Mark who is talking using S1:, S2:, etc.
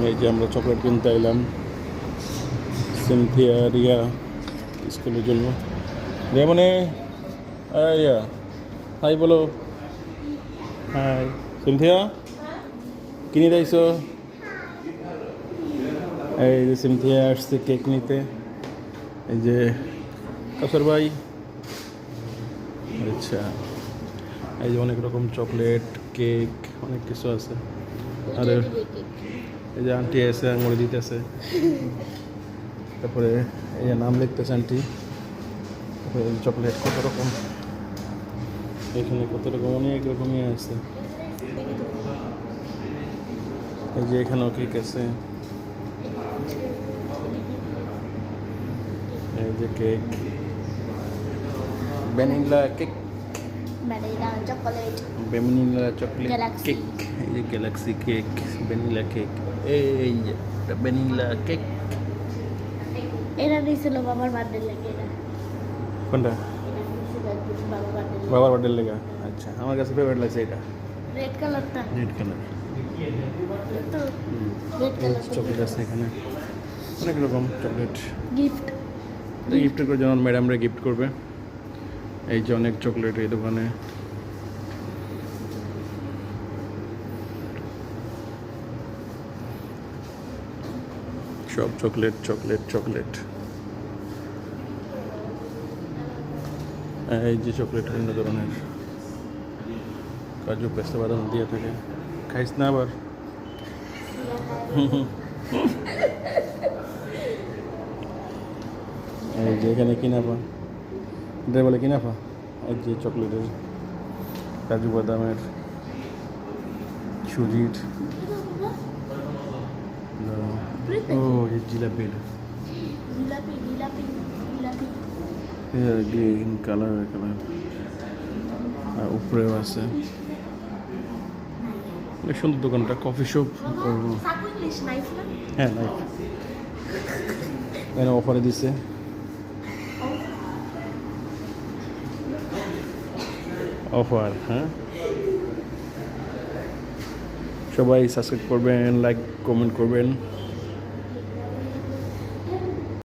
S1: এই যে আমরা চকলেট কিনতে এলাম সিনথিয়া রিয়া স্কুলের জন্য। রিয়া মানে রিয়া হাই বলো, হাই। সিনথিয়া কিনে দিয়েছ? এই যে সিনথিয়া আসছে কেক নিতে। এই যে কাসর ভাই, আচ্ছা। এই যে অনেক রকম চকলেট, কেক, অনেক কিছু আছে। আর এই যে আন্টি এসে আঙুলে দিতেছে। তারপরে এই যে নাম লিখতেছে আন্টি। তারপরে চকলেট কত রকম, এখানে কত রকম, অনেক রকমই আছে। এই যে এখানেও কেক আছে। এই যে cake, vanilla cake,
S2: vanilla chocolate,
S1: vanilla chocolate
S2: Galaxy।
S1: Cake. এই যে গ্যালাক্সি কেক, ভ্যানিলা কেক। এই যে ভ্যানিলা কেক।
S2: এটা দিয়েছিল বাবার বার্থডে লাগে। এটা
S1: কোনটা?
S2: বাবার বার্থডে,
S1: বাবার বার্থডে লেগা। আচ্ছা, আমার কাছে ফেভারিট লাগছে এটা,
S2: রেড কালারটা।
S1: Red colour.
S2: তো রেড কালার
S1: চকলেট আছে এখানে, অনেক রকম চকলেট।
S2: গিফট।
S1: গিফট করে যেমন ম্যাডামরা গিফট করবে। এই যে অনেক চকলেট এই দোকানে। সব চকলেট চকলেট চকলেট। এই যে চকলেট বিভিন্ন ধরনের, কাজু পেস্তা বাদাম দিয়ে থাকে। খাইস না আবার? এই যে এখানে কিনাফা, এটা বলে কিনাফা। এই যে চকলেটের, কাজু বাদামের, সুজির। ও এই jalebi,
S2: jalebi jalebi jalebi.
S1: Green colour colour, আর উপরেও আছে। অনেক সুন্দর দোকানটা, কফি শপ।
S2: সাকু ইংলিশ নাইফ না?
S1: হ্যাঁ নাইফ, এখানে অফারে দিছে। অফার, হ্যাঁ। সবাই সাবস্ক্রাইব করবেন, লাইক কমেন্ট করবেন।